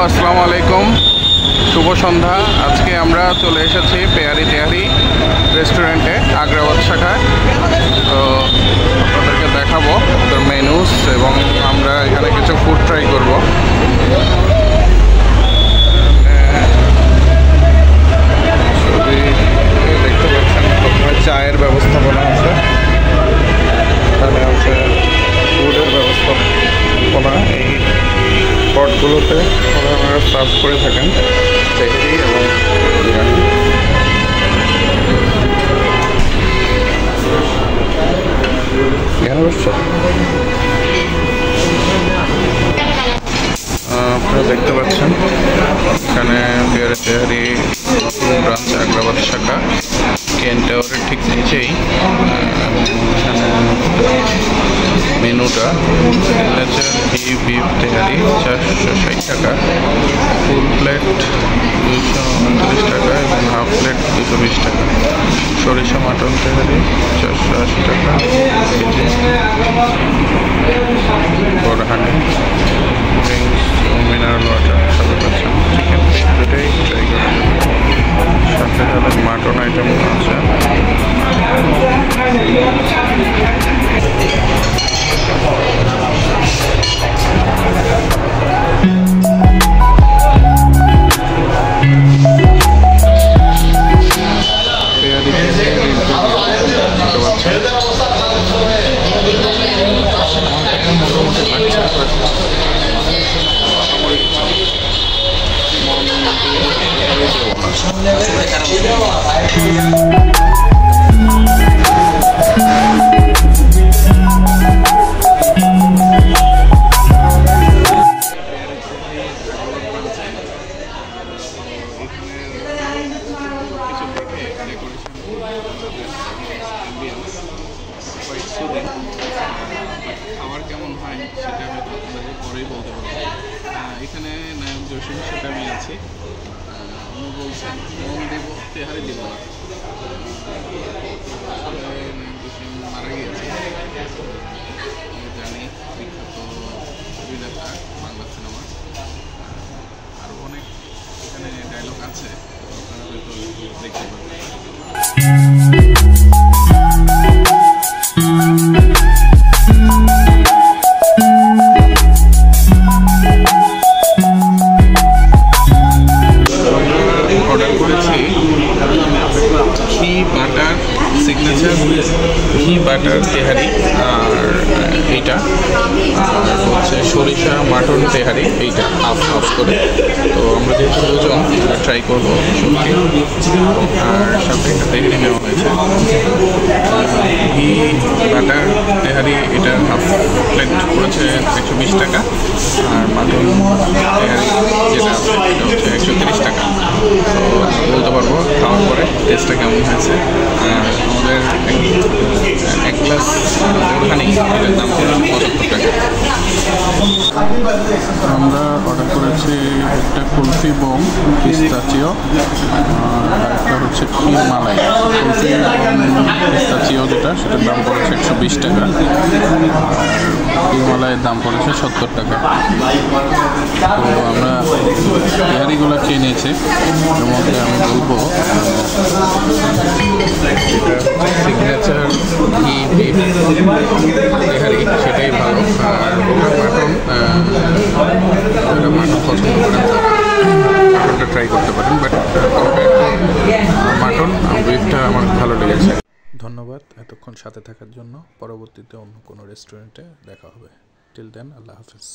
আসসালামু আলাইকুম, শুভ সন্ধ্যা। আজকে আমরা চলে এসেছি পেয়ারি তেহারি রেস্টুরেন্টে, আগ্রাবাদ শাখায়। তো আপনাদেরকে দেখাবো ওদের মেনুস এবং আমরা এখানে কিছু ফুড ট্রাই করব। দেখতে পাচ্ছেন প্রথমে চায়ের ব্যবস্থাপনা আছে, এখানে আছে ফুডের ব্যবস্থাপনা। এই পটগুলোতে ওনারা সার্ভ করে থাকেন তেহারি এবং বিরিয়ানি। আপনারা দেখতে পাচ্ছেন এখানে পেয়ারি তেহারি ব্রাঞ্চ আগ্রাবাদ শাখা কেন টাওয়ারের ঠিক নিচেই। এখানে মেনুটা সিগনেচার ঘি বিফ তেহারি 460 টাকা, ফুল প্লেট 229 টাকা এবং হাফ প্লেট 220 টাকা। সরিষা মাটন তেহারি 480 টাকা কেজি, বড়হানি মিনারেল ওয়াটার সাথে পাচ্ছেন। চিকেন ফিশ দুটোই ট্রাই করা যাবে, সাথে সাথে মাটন আইটেম আছে। খাবার কেমন হয় সেটা আমি আপনাদের পরেই বলতে পারবো। এখানে নায়ক জসিম সাথে আমি আছি। উনি বলছেন মন দেব তেহারি দেব না, আসলে নায়ক জসিম মারা গিয়েছে। আমি জানি বিখ্যাত অভিনেতা বাংলা সিনেমা, আরও অনেক এখানে ডায়লগ আছে, আপনারা হয়তো দেখতে পাবেন। অর্ডার করেছি ঘি বাটার সিগনেচার ঘি বাটার তেহারি, আর এইটা আর হচ্ছে সরিষা মাটন তেহারি, এইটা হাফ হাফ করে। তো আমরা যেহেতু দুজন ট্রাই করবো সত্যি, আর সাথে একটা তেহারি নেওয়া হয়েছে ঘি বাটার তেহারি। এটা হাফ প্লেট পড়েছে 120 টাকা, আর মাটন তেহারি যেটা আছে এটা হচ্ছে 130 টাকা। তো বলতে পারবো খাওয়ার পরে টেস্টটা কেমন হয়েছে। আর আমাদের এক গ্লাস বড়হানি এটার দাম ছিল 75 টাকা। আমরা অর্ডার করেছি একটা কুলফি বোম পিস্তাচিও, আর একটা হচ্ছে ক্ষীর মালাই। কুলফি পিস্তাচিও যেটা সেটার দাম পড়েছে 120 টাকা, আর ক্ষীর মালাইয়ের দাম পড়েছে 70 টাকা। তো আমরা তেহারিগুলো খেয়ে নিয়েছি, এর মধ্যে আমি বলবো এটা সিগনেচার ঘি বিফ তেহারি সেটাই ভালো। আর মাটন পছন্দ করেন মাটনটা ট্রাই করতে পারেন, বাট মাটন বিফটা আমার ভালো লেগেছে। ধন্যবাদ এতক্ষণ সাথে থাকার জন্য। পরবর্তীতে অন্য কোনো রেস্টুরেন্টে দেখা হবে। টিল দেন, আল্লাহ হাফেজ।